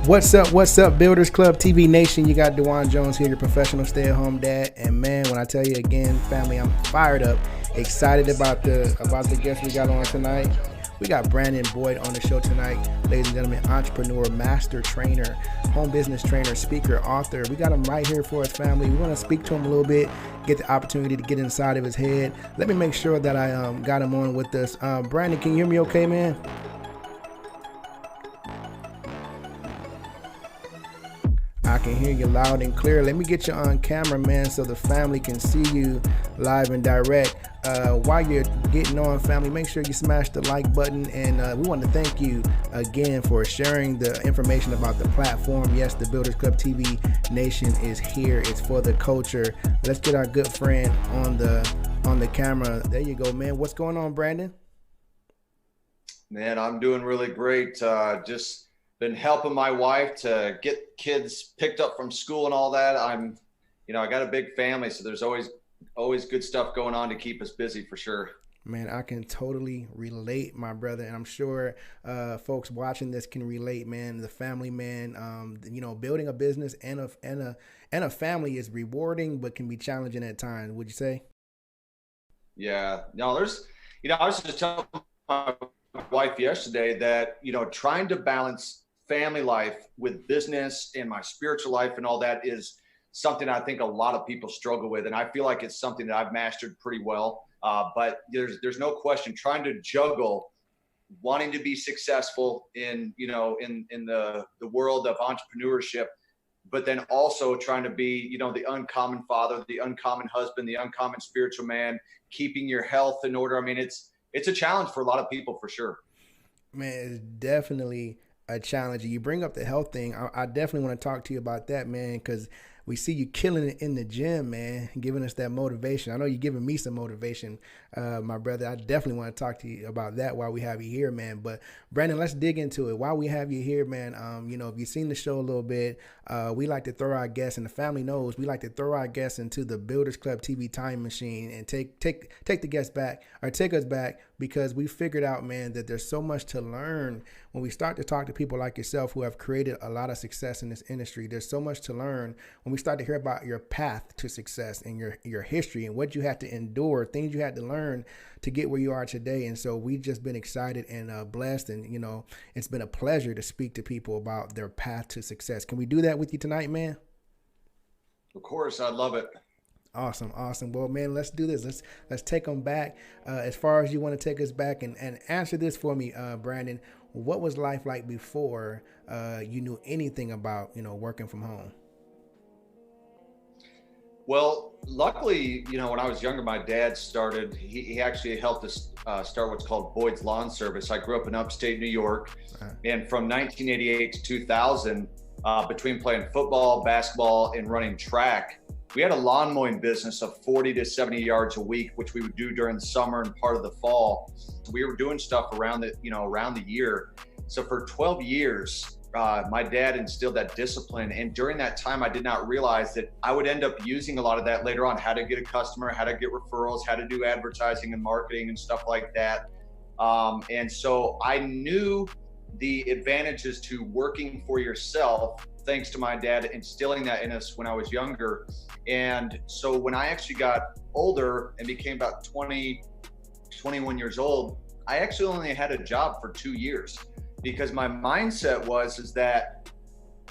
What's up, Builders Club TV Nation? You got Dewan Jones here, your professional stay-at-home dad. And man, when I tell you again, family, I'm fired up, excited about the guest we got on tonight. We got Brandon Boyd on the show tonight, ladies and gentlemen, entrepreneur, master trainer, home business trainer, speaker, author. We got him right here for us, family. We want to speak to him a little bit, get the opportunity to get inside of his head. Let me make sure that I got him on with us. Brandon, can you hear me okay, man? I can hear you loud and clear. Let me get you on camera, man, so the family can see you live and direct. While you're getting on, family, make sure you smash the like button. And we want to thank you again for sharing the information about the platform. Yes, the Builders Club TV Nation is here. It's for the culture. Let's get our good friend on the camera. There you go, man. What's going on, Brandon? Man, I'm doing really great. Just been helping my wife to get kids picked up from school and all that. I got a big family, so there's always good stuff going on to keep us busy for sure. Man, I can totally relate, my brother, and I'm sure folks watching this can relate, man. The family, man, building a business and a family is rewarding, but can be challenging at times. Would you say? Yeah, no, I was just telling my wife yesterday that, trying to balance family life with business and my spiritual life and all that is something I think a lot of people struggle with. And I feel like it's something that I've mastered pretty well. But there's no question trying to juggle wanting to be successful in the world of entrepreneurship, but then also trying to be, the uncommon father, the uncommon husband, the uncommon spiritual man, keeping your health in order. I mean, it's a challenge for a lot of people for sure. Man, it's definitely a challenge. You bring up the health thing. I definitely want to talk to you about that, man, because we see you killing it in the gym, man, giving us that motivation. I know you're giving me some motivation, my brother. I definitely want to talk to you about that while we have you here, man. But Brandon, let's dig into it. While we have you here, man, if you've seen the show a little bit, we like to throw our guests, and the family knows, we like to throw our guests into the Builders Club TV time machine and take the guests back, or take us back, because we figured out, man, that there's so much to learn when we start to talk to people like yourself who have created a lot of success in this industry. There's so much to learn when we start to hear about your path to success and your history and what you had to endure, things you had to learn to get where you are today. And so we've just been excited and blessed, and it's been a pleasure to speak to people about their path to success. Can we do that with you tonight, man? Of course, I love it. Awesome. Well, man, let's do this. Let's take them back as far as you want to take us back, and answer this for me, Brandon. What was life like before you knew anything about working from home? Well, luckily, when I was younger, my dad started, he actually helped us start what's called Boyd's Lawn Service. I grew up in upstate New York, and from 1988 to 2000, between playing football, basketball, and running track, we had a lawn mowing business of 40 to 70 yards a week, which we would do during the summer and part of the fall. We were doing stuff around the year. So for 12 years, my dad instilled that discipline. And during that time, I did not realize that I would end up using a lot of that later on, how to get a customer, how to get referrals, how to do advertising and marketing and stuff like that. And so I knew the advantages to working for yourself, thanks to my dad instilling that in us when I was younger. And so when I actually got older and became about 20, 21 years old, I actually only had a job for 2 years, because my mindset is that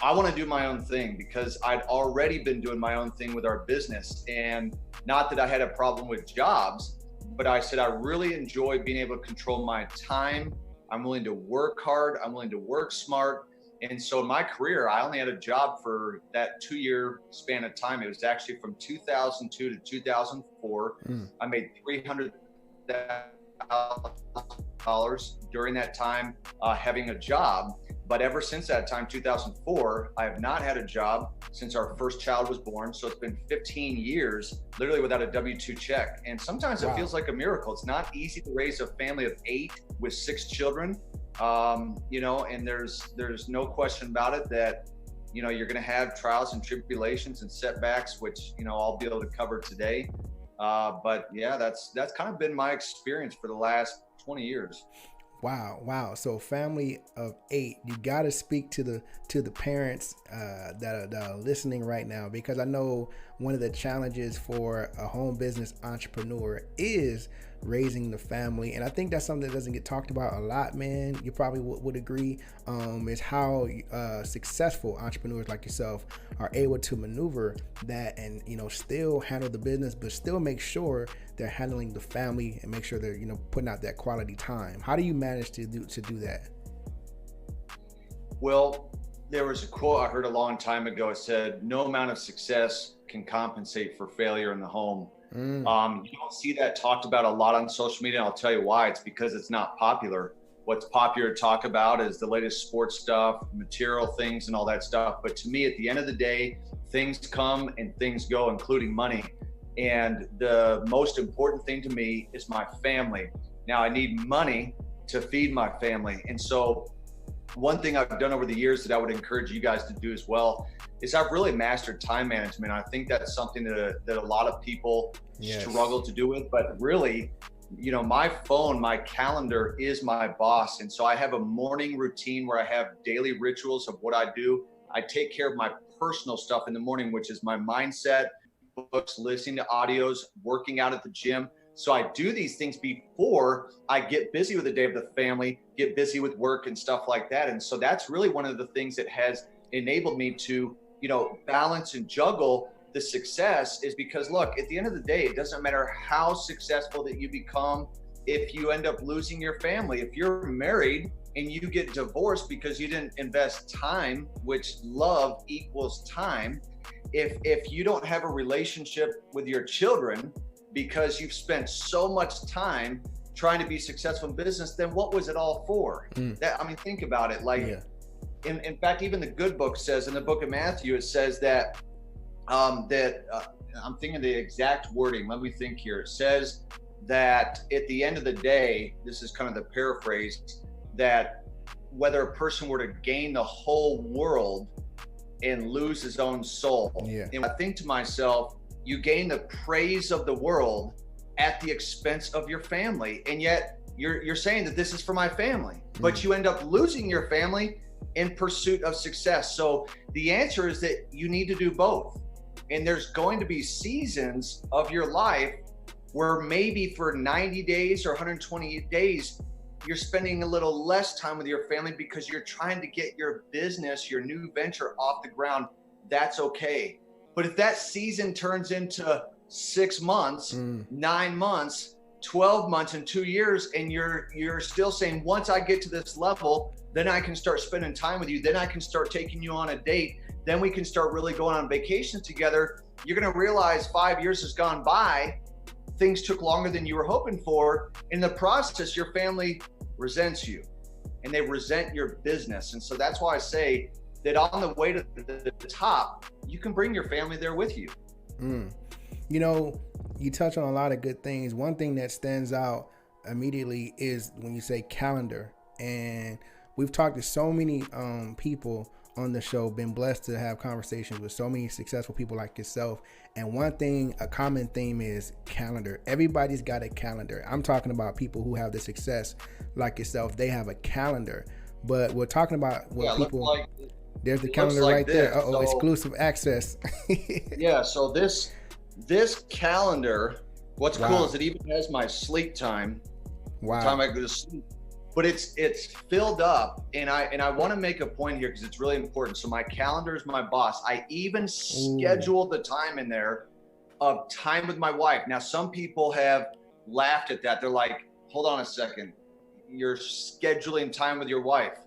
I want to do my own thing, because I'd already been doing my own thing with our business. And not that I had a problem with jobs, but I said I really enjoy being able to control my time. I'm willing to work hard. I'm willing to work smart. And so in my career, I only had a job for that 2-year span of time. It was actually from 2002 to 2004. I made $300,000 during that time having a job. But ever since that time, 2004, I have not had a job since our first child was born. So it's been 15 years, literally without a W-2 check. And sometimes it feels like a miracle. It's not easy to raise a family of 8 with 6 children. And there's no question about it that, you're going to have trials and tribulations and setbacks, which, I'll be able to cover today. But yeah, that's kind of been my experience for the last 20 years. Wow. So family of 8. You got to speak to the parents that are listening right now, because I know one of the challenges for a home business entrepreneur is raising the family, and I think that's something that doesn't get talked about a lot, man. You probably would agree. Is how successful entrepreneurs like yourself are able to maneuver that, and still handle the business, but still make sure they're handling the family and make sure they're putting out that quality time. How do you manage to do that? Well, there was a quote I heard a long time ago. It said, "No amount of success can compensate for failure in the home." You don't see that talked about a lot on social media. I'll tell you why. It's because it's not popular. What's popular to talk about is the latest sports stuff, material things, and all that stuff. But to me, at the end of the day, things come and things go, including money. And the most important thing to me is my family. Now, I need money to feed my family. And so one thing I've done over the years that I would encourage you guys to do as well is I've really mastered time management. I think that's something that a lot of people struggle to do with, but really, my phone, my calendar is my boss. And so I have a morning routine where I have daily rituals of what I do. I take care of my personal stuff in the morning, which is my mindset, books, listening to audios, working out at the gym. So I do these things before I get busy with the day of the family, get busy with work and stuff like that. And so that's really one of the things that has enabled me to, balance and juggle the success, is because, look, at the end of the day, it doesn't matter how successful that you become if you end up losing your family. If you're married and you get divorced because you didn't invest time, which love equals time, if you don't have a relationship with your children because you've spent so much time trying to be successful in business, then what was it all for? Think about it. In fact, even the good book says, in the book of Matthew, it says that I'm thinking the exact wording. Let me think here. It says that at the end of the day, this is kind of the paraphrase, that whether a person were to gain the whole world and lose his own soul. And I think to myself, you gain the praise of the world at the expense of your family. And yet you're saying that this is for my family, but you end up losing your family in pursuit of success. So the answer is that you need to do both. And there's going to be seasons of your life where maybe for 90 days or 120 days, you're spending a little less time with your family because you're trying to get your business, your new venture off the ground. That's okay. But if that season turns into 6 months, 9 months, 12 months, and 2 years, and you're still saying, once I get to this level, then I can start spending time with you, then I can start taking you on a date, then we can start really going on vacations together, you're going to realize 5 years has gone by, things took longer than you were hoping for. In the process, your family resents you and they resent your business. And so that's why I say that on the way to the top, you can bring your family there with you. You touch on a lot of good things. One thing that stands out immediately is when you say calendar. And we've talked to so many people on the show, been blessed to have conversations with so many successful people like yourself. And one thing, a common theme is calendar. Everybody's got a calendar. I'm talking about people who have the success like yourself. They have a calendar. But we're talking about what people... There's the calendar right there. So, exclusive access. So this calendar, what's cool is it even has my sleep time. The time I go to sleep. But it's filled up, and I want to make a point here because it's really important. So my calendar is my boss. I even schedule the time in there of time with my wife. Now, some people have laughed at that. They're like, hold on a second. You're scheduling time with your wife.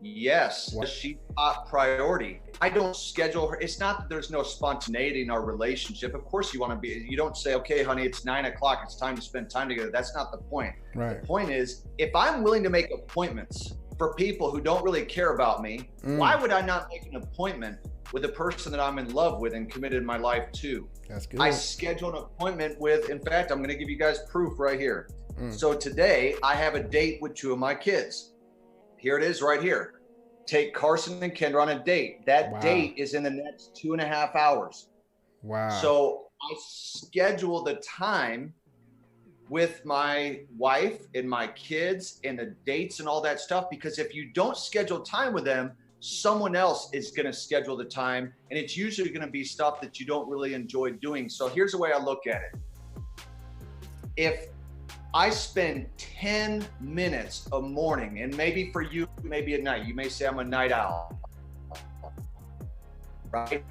Yes, she's top priority. I don't schedule her. It's not that there's no spontaneity in our relationship. Of course you want to be, you don't say, okay, honey, it's 9 o'clock. It's time to spend time together. That's not the point. Right. The point is, if I'm willing to make appointments for people who don't really care about me, why would I not make an appointment with a person that I'm in love with and committed my life to? That's good. I scheduled an appointment with, in fact, I'm going to give you guys proof right here. So today I have a date with 2 of my kids. Here it is right here. Take Carson and Kendra on a date. That date is in the next 2.5 hours. Wow. So I schedule the time with my wife and my kids and the dates and all that stuff, because if you don't schedule time with them, someone else is going to schedule the time, and it's usually going to be stuff that you don't really enjoy doing. So here's the way I look at it. If I spend 10 minutes a morning, and maybe for you, maybe at night, you may say I'm a night owl, right?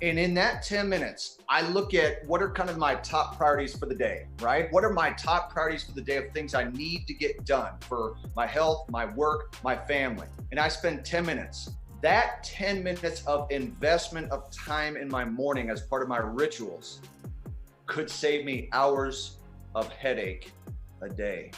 And in that 10 minutes, I look at what are kind of my top priorities for the day, right? What are my top priorities for the day of things I need to get done for my health, my work, my family? And I spend 10 minutes. That 10 minutes of investment of time in my morning as part of my rituals could save me hours of headache a day.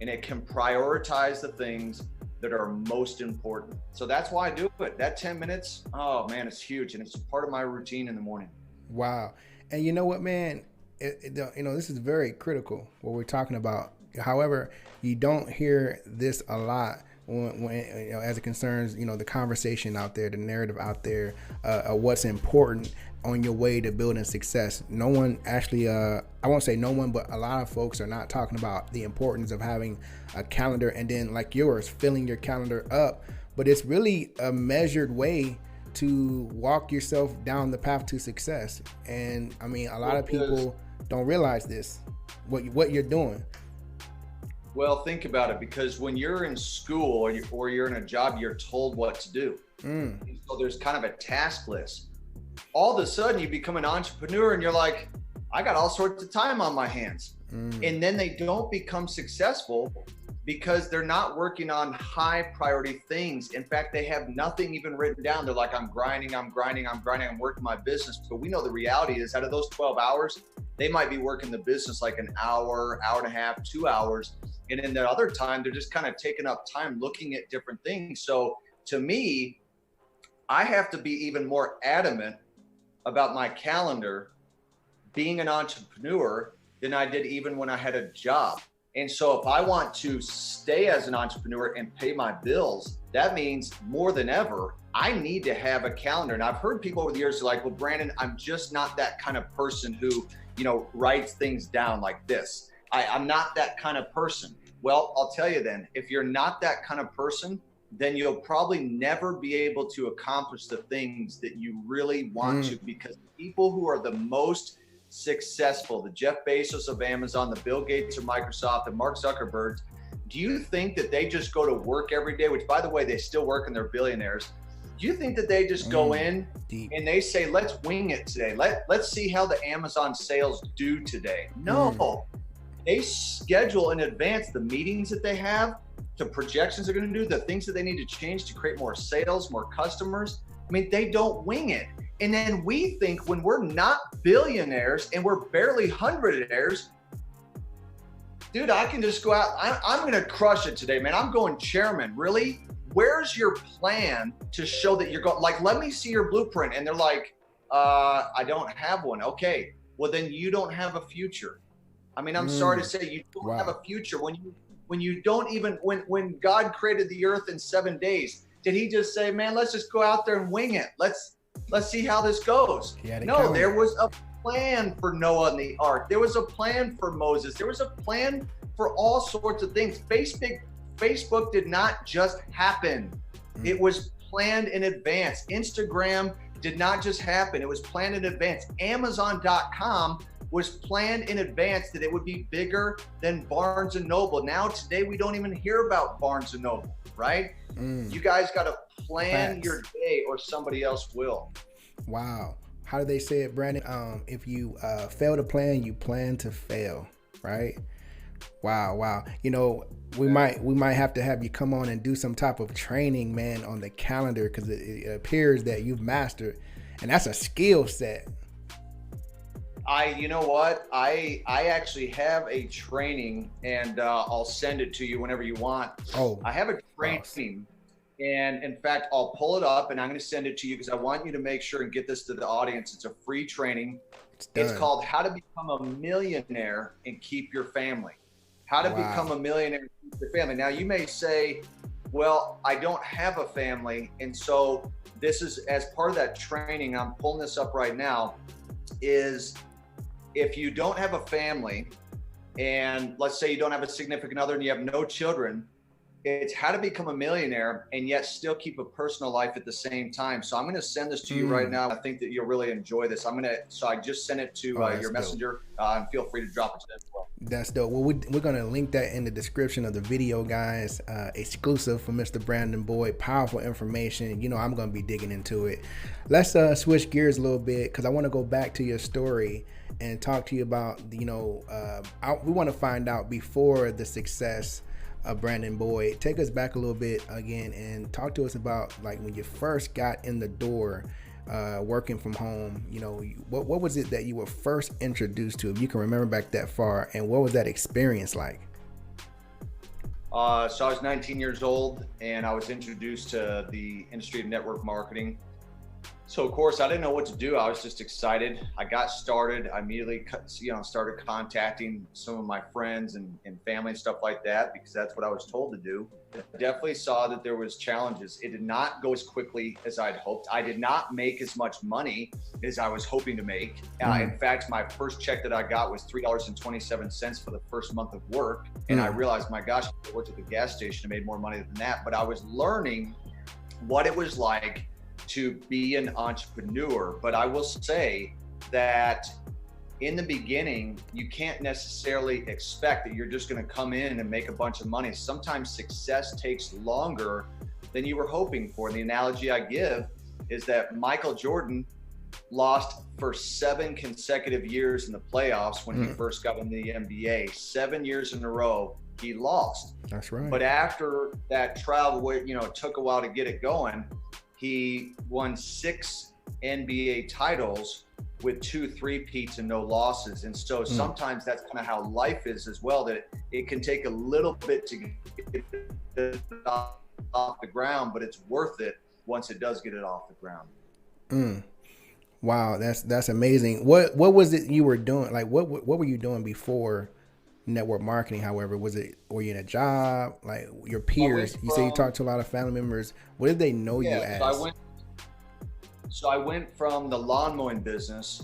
And it can prioritize the things that are most important. So that's why I do it. That 10 minutes, oh man, it's huge. And it's part of my routine in the morning. Wow. And you know what, man, this is very critical what we're talking about. However, you don't hear this a lot when as it concerns, the conversation out there, the narrative out there, what's important on your way to building success. No one actually, I won't say no one, but a lot of folks are not talking about the importance of having a calendar, and then like yours, filling your calendar up. But it's really a measured way to walk yourself down the path to success. And I mean, a lot of people don't realize this, what you're doing. Well, think about it, because when you're in school or you're in a job, you're told what to do. So there's kind of a task list. All of a sudden you become an entrepreneur and you're like, I got all sorts of time on my hands. And then they don't become successful because they're not working on high priority things. In fact, they have nothing even written down. They're like, I'm grinding, I'm working my business. But we know the reality is, out of those 12 hours, they might be working the business like an hour, hour and a half, 2 hours. And in the other time, they're just kind of taking up time looking at different things. So to me, I have to be even more adamant about my calendar being an entrepreneur than I did even when I had a job. And so if I want to stay as an entrepreneur and pay my bills, that means more than ever, I need to have a calendar. And I've heard people over the years like, well, Brandon, I'm just not that kind of person who, writes things down like this. I'm not that kind of person. Well, I'll tell you then, if you're not that kind of person, then you'll probably never be able to accomplish the things that you really want to, because people who are the most successful, the Jeff Bezos of Amazon, the Bill Gates of Microsoft, the Mark Zuckerberg, do you think that they just go to work every day, which by the way, they still work and they're billionaires? Do you think that they just go in and they say, let's wing it today? Let's see how the Amazon sales do today. No, they schedule in advance the meetings that they have, the projections they're going to do, the things that they need to change to create more sales, more customers. I mean, they don't wing it. And then we think when we're not billionaires and we're barely hundredaires, dude, I can just go out. I'm going to crush it today, man. I'm going chairman. Really? Where's your plan to show that you're going? Like, let me see your blueprint. And they're like, I don't have one. Okay. Well, then you don't have a future. I mean, I'm sorry to say, you don't have a future when you don't even, when God created the earth in 7 days, did he just say, man, let's just go out there and wing it. Let's see how this goes. No, there was a plan for Noah and the ark. There was a plan for Moses. There was a plan for all sorts of things. Facebook did not just happen. It was planned in advance. Instagram did not just happen. It was planned in advance. Amazon.com was planned in advance that it would be bigger than Barnes and Noble. Now today we don't even hear about Barnes and Noble, right? You guys got to plan your day or somebody else will. Wow. How do they say it, Brandon? If you fail to plan, you plan to fail, right? Wow. We might have to have you come on and do some type of training, man, on the calendar, because it appears that you've mastered, and that's a skill set. You know what? I actually have a training, and I'll send it to you whenever you want. I have a training, and in fact, I'll pull it up and I'm going to send it to you because I want you to make sure and get this to the audience. It's a free training. It's called How to Become a Millionaire and Keep Your Family. How to become a millionaire and keep your family. Now, you may say, well, I don't have a family. And so this is as part of that training, I'm pulling this up right now, is if you don't have a family, and let's say you don't have a significant other and you have no children, it's how to become a millionaire and yet still keep a personal life at the same time. So I'm going to send this to you right now. I think that you'll really enjoy this. So I just sent it to your messenger, and feel free to drop it to them as well. That's dope. Well, we're going to link that in the description of the video, guys. Exclusive for Mr. Brandon Boyd. Powerful information. You know, I'm going to be digging into it. Let's switch gears a little bit, because I want to go back to your story and talk to you about, you know, we want to find out before the success of Brandon Boyd. Take us back a little bit again and talk to us about, like, when you first got in the door, working from home. You know, what was it that you were first introduced to, if you can remember back that far, and what was that experience like? So I was 19 years old and I was introduced to the industry of network marketing. So of course I didn't know what to do. I was just excited. I got started. I immediately, started contacting some of my friends and family and stuff like that, because that's what I was told to do. I definitely saw that there was challenges. It did not go as quickly as I'd hoped. I did not make as much money as I was hoping to make. In fact, my first check that I got was $3.27 for the first month of work. And I realized, my gosh, I worked at the gas station and made more money than that. But I was learning what it was like to be an entrepreneur. But I will say that in the beginning, you can't necessarily expect that you're just going to come in and make a bunch of money. Sometimes success takes longer than you were hoping for. And the analogy I give is that Michael Jordan lost for 7 consecutive years in the playoffs when he first got in the NBA. 7 years in a row, he lost. That's right. But after that travel, it took a while to get it going. He won 6 NBA titles with 2 3-peats and no losses. And so sometimes that's kind of how life is as well, that it can take a little bit to get it off the ground, but it's worth it once it does get it off the ground. Wow, that's amazing. What was it you were doing? Like, what were you doing before network marketing? However, were you in a job? Like, your peers, you say you talked to a lot of family members. What did they know you as? So I went from the lawn mowing business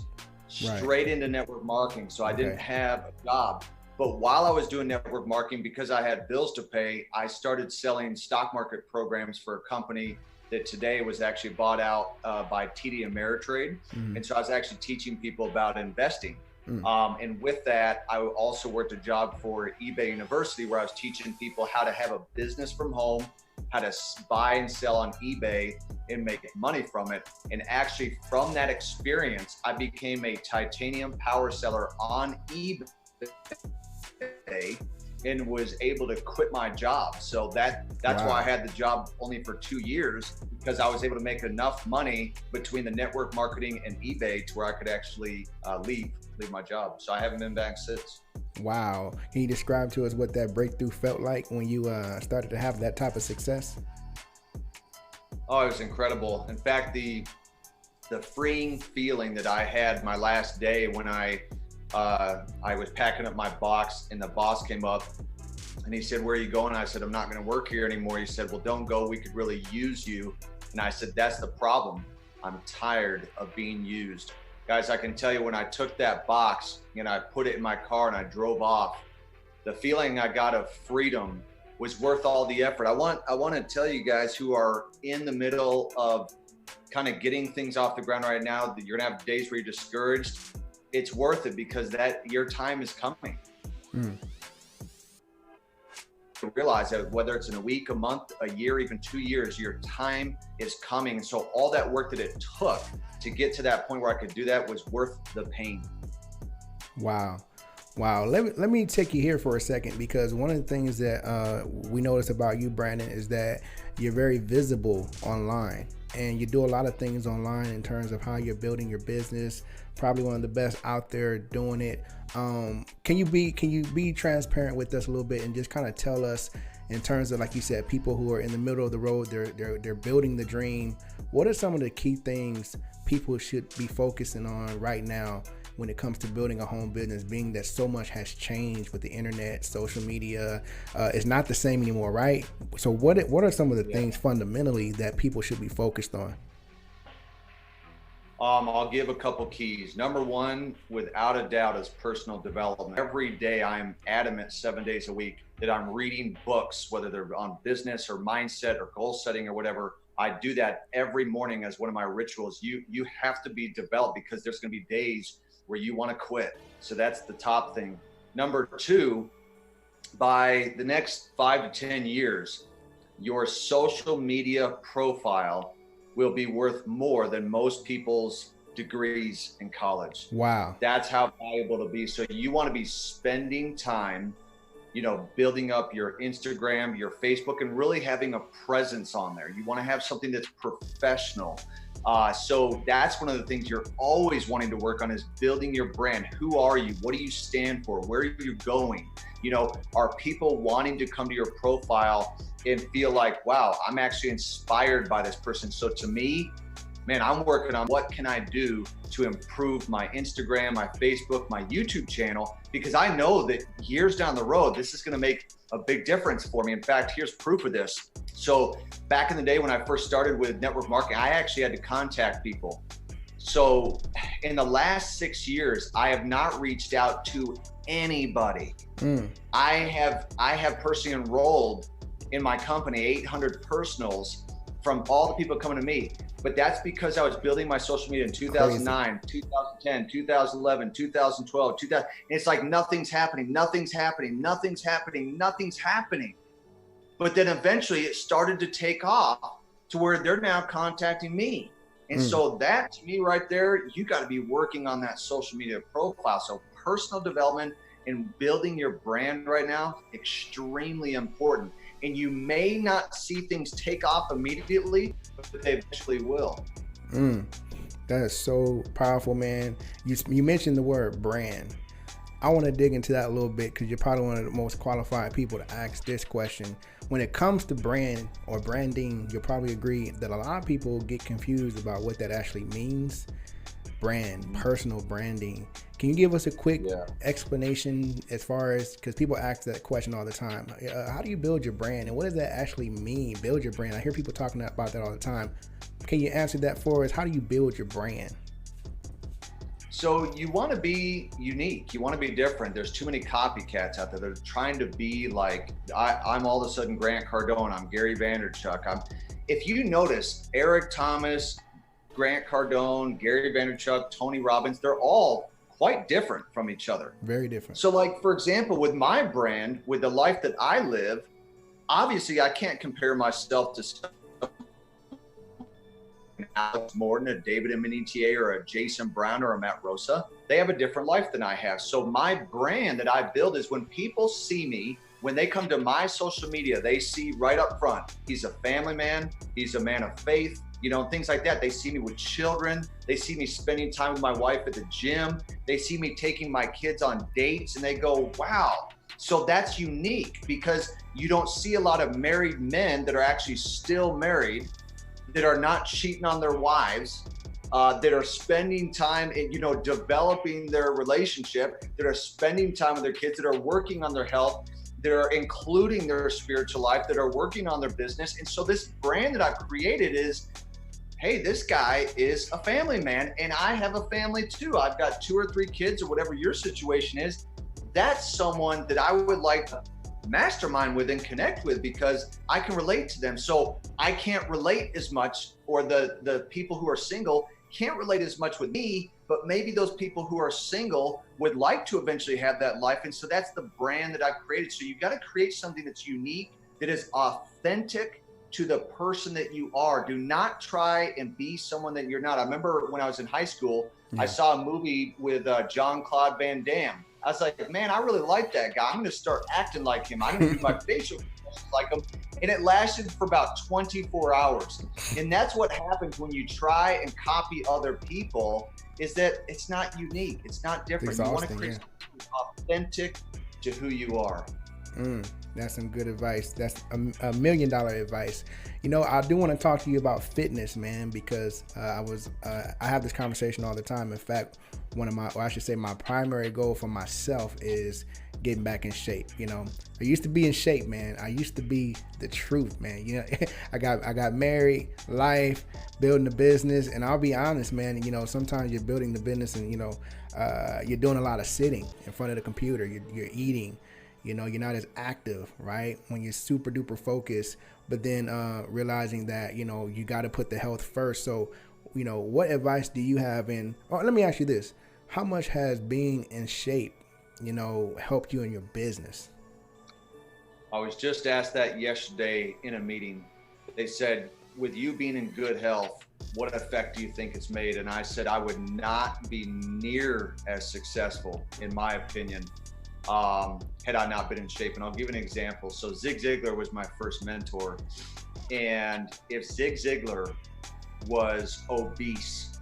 straight into network marketing. So I didn't have a job. But while I was doing network marketing, because I had bills to pay, I started selling stock market programs for a company that today was actually bought out by TD Ameritrade. And so I was actually teaching people about investing. And with that, I also worked a job for eBay University, where I was teaching people how to have a business from home, how to buy and sell on eBay and make money from it. And actually from that experience, I became a titanium power seller on eBay and was able to quit my job. So that's why I had the job only for 2 years, because I was able to make enough money between the network marketing and eBay to where I could actually leave my job. So I haven't been back since. Wow. Can you describe to us what that breakthrough felt like when you started to have that type of success? Oh, it was incredible. In fact, the freeing feeling that I had my last day when I was packing up my box and the boss came up and he said, "Where are you going?" I said, "I'm not going to work here anymore." He said, "Well, don't go. We could really use you." And I said, "That's the problem. I'm tired of being used." Guys, I can tell you, when I took that box and I put it in my car and I drove off, the feeling I got of freedom was worth all the effort. I want to tell you guys who are in the middle of kind of getting things off the ground right now, that you're gonna have days where you're discouraged. It's worth it, because your time is coming. Realize that whether it's in a week, a month, a year, even 2 years, your time is coming. And so all that work that it took to get to that point where I could do that was worth the pain. Wow. Let me take you here for a second, because one of the things that we notice about you, Brandon, is that you're very visible online, and you do a lot of things online in terms of how you're building your business. Probably one of the best out there doing it. Can you be transparent with us a little bit and just kind of tell us, in terms of, like you said, people who are in the middle of the road, they're building the dream. What are some of the key things people should be focusing on right now when it comes to building a home business, being that so much has changed with the internet, social media? It's not the same anymore, right? So what are some of the things fundamentally that people should be focused on? I'll give a couple keys. Number one, without a doubt, is personal development. Every day I'm adamant 7 days a week that I'm reading books, whether they're on business or mindset or goal setting or whatever. I do that every morning as one of my rituals. You have to be developed, because there's going to be days where you want to quit. So that's the top thing. Number two, by the next 5 to 10 years, your social media profile will be worth more than most people's degrees in college. Wow. That's how valuable it'll be. So you want to be spending time, building up your Instagram, your Facebook, and really having a presence on there. You want to have something that's professional. So that's one of the things you're always wanting to work on, is building your brand. Who are you? What do you stand for? Where are you going? Are people wanting to come to your profile and feel like, wow, I'm actually inspired by this person? So to me, man, I'm working on what can I do to improve my Instagram, my Facebook, my YouTube channel, because I know that years down the road, this is going to make a big difference for me. In fact, here's proof of this. So back in the day when I first started with network marketing, I actually had to contact people. So in the last 6 years, I have not reached out to anybody. I have personally enrolled in my company 800 personals from all the people coming to me. But that's because I was building my social media in 2009, 2010, 2011, 2012, 2000. And it's like nothing's happening. But then eventually it started to take off to where they're now contacting me. And so that, to me right there, you got to be working on that social media profile. So personal development and building your brand right now, extremely important. And you may not see things take off immediately, but they eventually will. That is so powerful, man. You mentioned the word brand. I want to dig into that a little bit, because you're probably one of the most qualified people to ask this question. When it comes to brand or branding, you'll probably agree that a lot of people get confused about what that actually means. Brand, personal branding. Can you give us a quick explanation as far as, because people ask that question all the time, how do you build your brand, and what does that actually mean, build your brand? I hear people talking about that all the time. Can you answer that for us? How do you build your brand? So you want to be unique. You want to be different. There's too many copycats out there. They're trying to be like, I'm all of a sudden Grant Cardone. I'm Gary Vaynerchuk. If you notice, Eric Thomas, Grant Cardone, Gary Vaynerchuk, Tony Robbins, they're all quite different from each other. Very different. So like, for example, with my brand, with the life that I live, obviously I can't compare myself to Alex Morton, a David Eminitier, or a Jason Brown, or a Matt Rosa. They have a different life than I have. So my brand that I build is when people see me, when they come to my social media, they see right up front, he's a family man, he's a man of faith, things like that. They see me with children. They see me spending time with my wife at the gym. They see me taking my kids on dates, and they go, wow. So that's unique, because you don't see a lot of married men that are actually still married, that are not cheating on their wives, that are spending time in, developing their relationship, that are spending time with their kids, that are working on their health, that are including their spiritual life, that are working on their business. And so this brand that I've created is, hey, this guy is a family man, and I have a family too. I've got 2 or 3 kids, or whatever your situation is. That's someone that I would like to mastermind with and connect with, because I can relate to them. So I can't relate as much, or the people who are single can't relate as much with me, but maybe those people who are single would like to eventually have that life. And so that's the brand that I've created. So you've got to create something that's unique, that is authentic to the person that you are. Do not try and be someone that you're not. I remember when I was in high school, I saw a movie with Jean-Claude Van Damme. I was like, man, I really like that guy. I'm going to start acting like him. I'm going to do my facial expressions like him. And it lasted for about 24 hours. And that's what happens when you try and copy other people, is that it's not unique. It's not different. You want to create something authentic to who you are. That's some good advice. That's a $1 million advice. You know, I do want to talk to you about fitness, man, because I have this conversation all the time. In fact, or I should say my primary goal for myself is getting back in shape. You know, I used to be in shape, man. I used to be the truth, man. You know, I got married, life, building a business, and I'll be honest, man. You know, sometimes you're building the business, and you're doing a lot of sitting in front of the computer. You're eating. You know, you're not as active, right? When you're super duper focused, but then realizing that, you know, you got to put the health first. So, you know, what advice do you have let me ask you this. How much has being in shape, you know, helped you in your business? I was just asked that yesterday in a meeting. They said, with you being in good health, what effect do you think it's made? And I said, I would not be near as successful, in my opinion, had I not been in shape. And I'll give an example. So Zig Ziglar was my first mentor. And if Zig Ziglar was obese,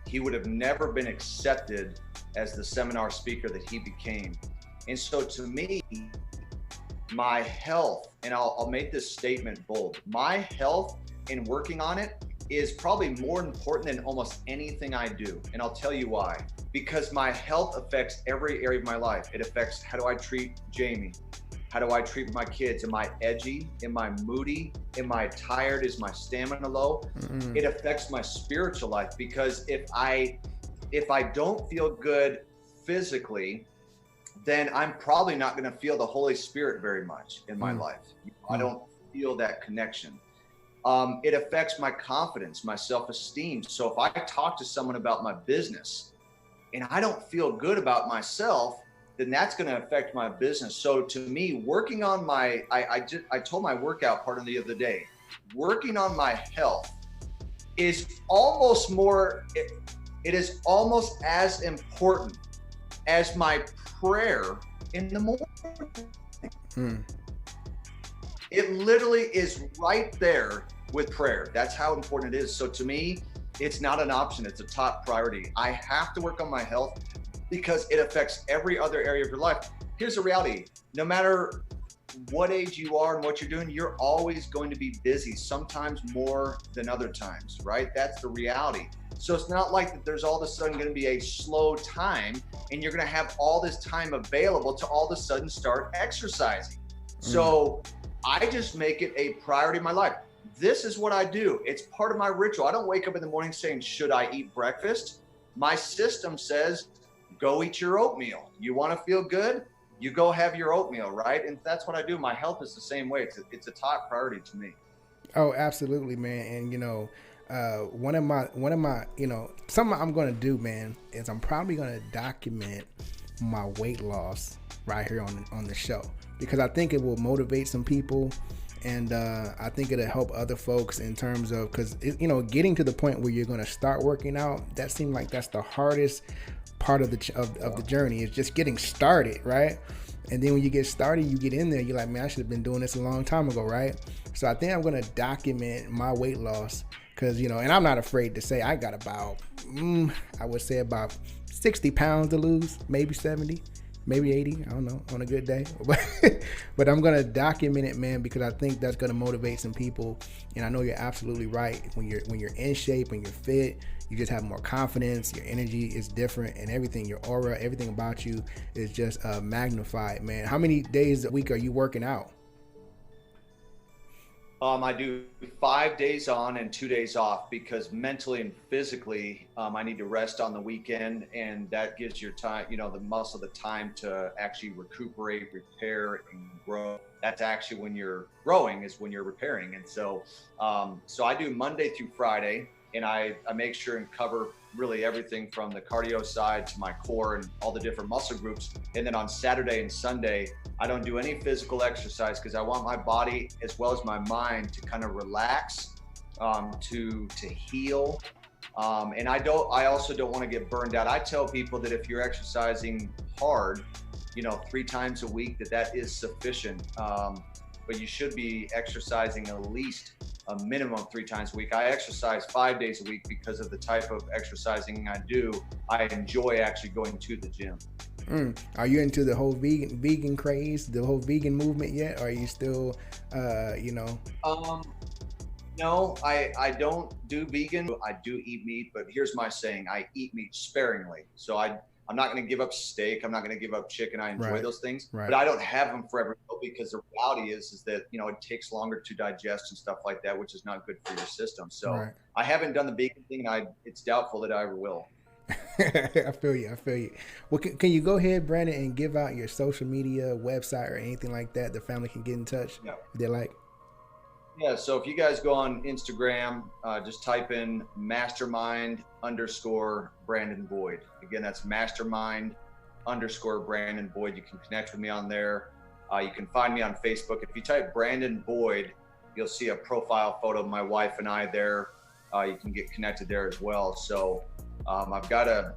he would have never been accepted as the seminar speaker that he became. And so to me, my health, and I'll make this statement bold, my health and working on it is probably more important than almost anything I do. And I'll tell you why. Because my health affects every area of my life. It affects, how do I treat Jamie? How do I treat my kids? Am I edgy? Am I moody? Am I tired? Is my stamina low? Mm-hmm. It affects my spiritual life, because if I don't feel good physically, then I'm probably not going to feel the Holy Spirit very much in my life. I don't feel that connection. It affects my confidence, my self-esteem. So if I talk to someone about my business and I don't feel good about myself, then that's going to affect my business. So to me, working on I told my workout partner the other day, working on my health is almost it is almost as important as my prayer in the morning. It literally is right there with prayer. That's how important it is. So to me, it's not an option. It's a top priority. I have to work on my health because it affects every other area of your life. Here's the reality. No matter what age you are and what you're doing, you're always going to be busy, sometimes more than other times, right? That's the reality. So it's not like that there's all of a sudden going to be a slow time and you're going to have all this time available to all of a sudden start exercising. So I just make it a priority in my life. This is what I do. It's part of my ritual. I don't wake up in the morning saying, should I eat breakfast? My system says, go eat your oatmeal. You want to feel good? You go have your oatmeal, right? And that's what I do. My health is the same way. It's a top priority to me. Oh, absolutely, man. And, you know, one of my, you know, something I'm going to do, man, is I'm probably going to document my weight loss right here on the show, because I think it will motivate some people. And I think it'll help other folks in terms of, because, you know, getting to the point where you're going to start working out, that seems like that's the hardest part of the journey, is just getting started, right? And then when you get started, you get in there, you're like, man, I should have been doing this a long time ago, right? So I think I'm going to document my weight loss, because, you know, and I'm not afraid to say I got about, I would say about 60 pounds to lose, maybe 70. Maybe 80, I don't know, on a good day. But I'm going to document it, man, because I think that's going to motivate some people. And I know you're absolutely right. When you're in shape, when you're fit, you just have more confidence. Your energy is different, and everything, your aura, everything about you is just magnified, man. How many days a week are you working out? I do 5 days on and 2 days off, because mentally and physically, I need to rest on the weekend, and that gives your time, you know, the muscle, the time to actually recuperate, repair, and grow. That's actually when you're growing, is when you're repairing. And so, so I do Monday through Friday, and I make sure and cover really everything from the cardio side to my core and all the different muscle groups. And then on Saturday and Sunday, I don't do any physical exercise, because I want my body as well as my mind to kind of relax, to heal. And I also don't want to get burned out. I tell people that if you're exercising hard, you know, 3 times a week, that is sufficient. but you should be exercising at least a minimum 3 times a week. I exercise 5 days a week because of the type of exercising I do. I enjoy actually going to the gym. Are you into the whole vegan craze, the whole vegan movement yet? Or are you still, No, I don't do vegan. I do eat meat, but here's my saying: I eat meat sparingly. So I'm not going to give up steak. I'm not going to give up chicken. I enjoy those things, but I don't have them for every meal, because the reality is that, it takes longer to digest and stuff like that, which is not good for your system. So I haven't done the vegan thing, and it's doubtful that I ever will. I feel you. Well, can you go ahead, Brandon, and give out your social media, website, or anything like that the family can get in touch if they like? Yeah, so if you guys go on Instagram, just type in mastermind_Brandon Boyd. Again, that's mastermind_Brandon Boyd. You can connect with me on there. You can find me on Facebook. If you type Brandon Boyd, you'll see a profile photo of my wife and I there. You can get connected there as well. So I've got a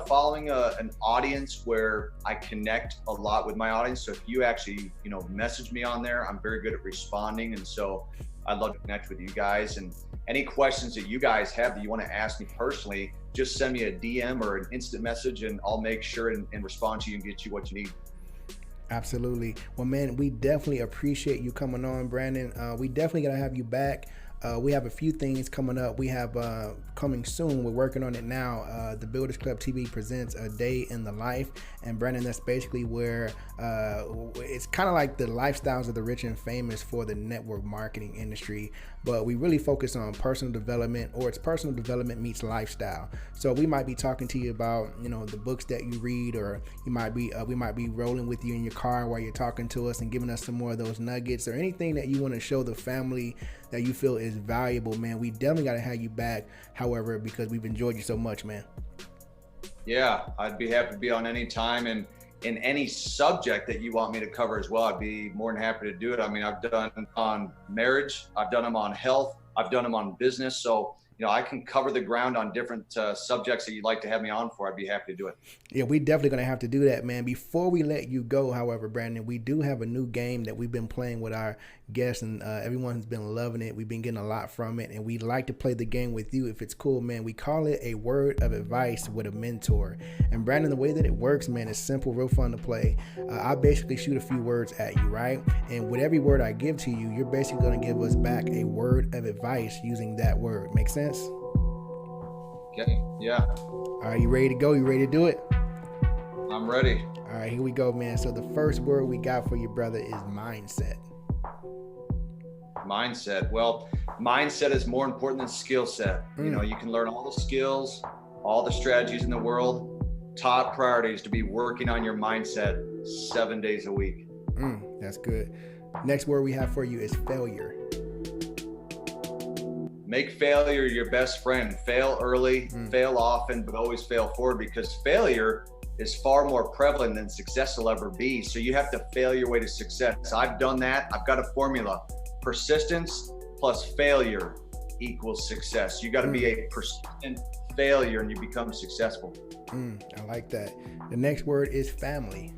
following, an audience where I connect a lot with my audience. So if you actually, message me on there, I'm very good at responding. And so I'd love to connect with you guys. And any questions that you guys have that you want to ask me personally, just send me a DM or an instant message, and I'll make sure and respond to you and get you what you need. Absolutely. Well, man, we definitely appreciate you coming on, Brandon. We definitely got to have you back. We have a few things coming up. We have coming soon. We're working on it now. The Builders Club TV presents A Day in the Life. And Brandon, that's basically where it's kind of like the lifestyles of the rich and famous for the network marketing industry. But we really focus on personal development, or it's personal development meets lifestyle. So we might be talking to you about, the books that you read, or we might be rolling with you in your car while you're talking to us and giving us some more of those nuggets, or anything that you want to show the family that you feel is valuable, man. We definitely got to have you back, however, because we've enjoyed you so much, man. Yeah, I'd be happy to be on any time, and in any subject that you want me to cover as well, I'd be more than happy to do it. I mean, I've done on marriage, I've done them on health, I've done them on business. So, I can cover the ground on different subjects that you'd like to have me on for. I'd be happy to do it. Yeah, we definitely going to have to do that, man. Before we let you go, however, Brandon, we do have a new game that we've been playing with our guests, and everyone's been loving it. We've been getting a lot from it, and we'd like to play the game with you if it's cool, man. We call it a word of advice with a mentor. And Brandon, the way that it works, man, is simple, real fun to play. I basically shoot a few words at you, right? And with every word I give to you, you're basically going to give us back a word of advice using that word. Make sense? Okay, yeah. Are you ready to go? You ready to do it? I'm ready. All right, here we go, man. So the first word we got for you, brother, is mindset. Mindset. Well, mindset is more important than skill set. You can learn all the skills, all the strategies in the world. Top priority is to be working on your mindset 7 days a week. That's good. Next word we have for you is failure. Make failure your best friend. Fail early, fail often, but always fail forward, because failure is far more prevalent than success will ever be. So you have to fail your way to success. I've done that. I've got a formula. Persistence plus failure equals success. You got to be a persistent failure and you become successful. I like that. The next word is family.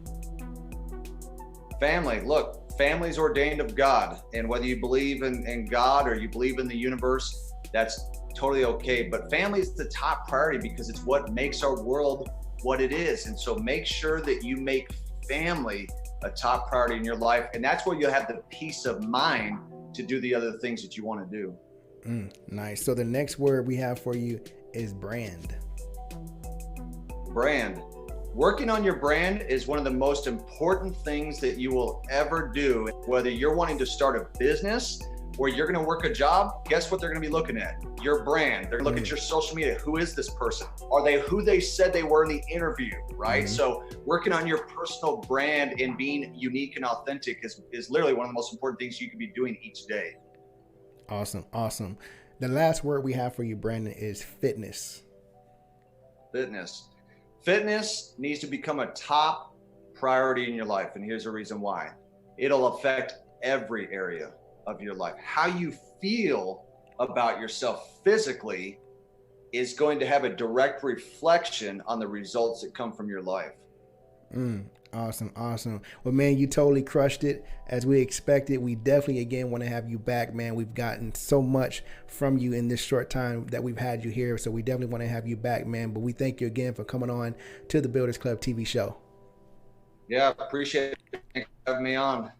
Family. Look, family's ordained of God. And whether you believe in God or you believe in the universe, that's totally okay. But family is the top priority because it's what makes our world what it is. And so make sure that you make family a top priority in your life. And that's where you'll have the peace of mind to do the other things that you want to do. Nice. So the next word we have for you is brand. Brand. Working on your brand is one of the most important things that you will ever do. Whether you're wanting to start a business or you're going to work a job, guess what they're going to be looking at? Your brand. They're going to look at your social media. Who is this person? Are they who they said they were in the interview, right? So working on your personal brand and being unique and authentic is literally one of the most important things you can be doing each day. Awesome. The last word we have for you, Brandon, is fitness. Fitness needs to become a top priority in your life. And here's the reason why. It'll affect every area of your life. How you feel about yourself physically is going to have a direct reflection on the results that come from your life. Awesome, awesome. Well, man, you totally crushed it as we expected. We definitely again want to have you back, man. We've gotten so much from you in this short time that we've had you here, so we definitely want to have you back, man. But we thank you again for coming on to the Builders Club TV show. Yeah, appreciate it. Thanks for having me on.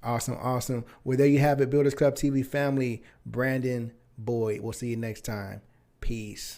Awesome, awesome. Well, there you have it, Builders Club TV family. Brandon Boyd. We'll see you next time. Peace.